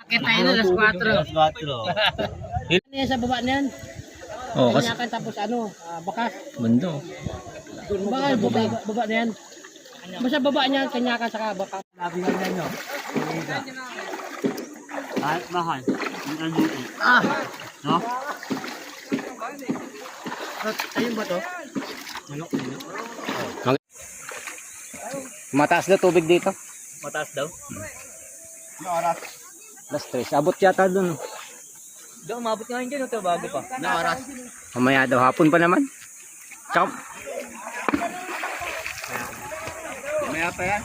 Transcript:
Kaya tayo na, alas 4. Alas 4. Ano yan sa baba niyan? Oh, kasi Kanyakan tapos ano, bakas. bando. Baba na yan. Basta baba niyan, kanyakan saka bakas. Labi lang yan, no? Kahit mahal. Yung ano eh. No? Ayun ba to? Manok. Mataas na tubig dito. Mataas daw? Na oras? Alas 3. Abot yata dun. Daw, umabot nga yun dyan. Ito, bago pa. Na oras? Mamaya daw, hapon pa naman. Tsaka, Mamaya pa yan.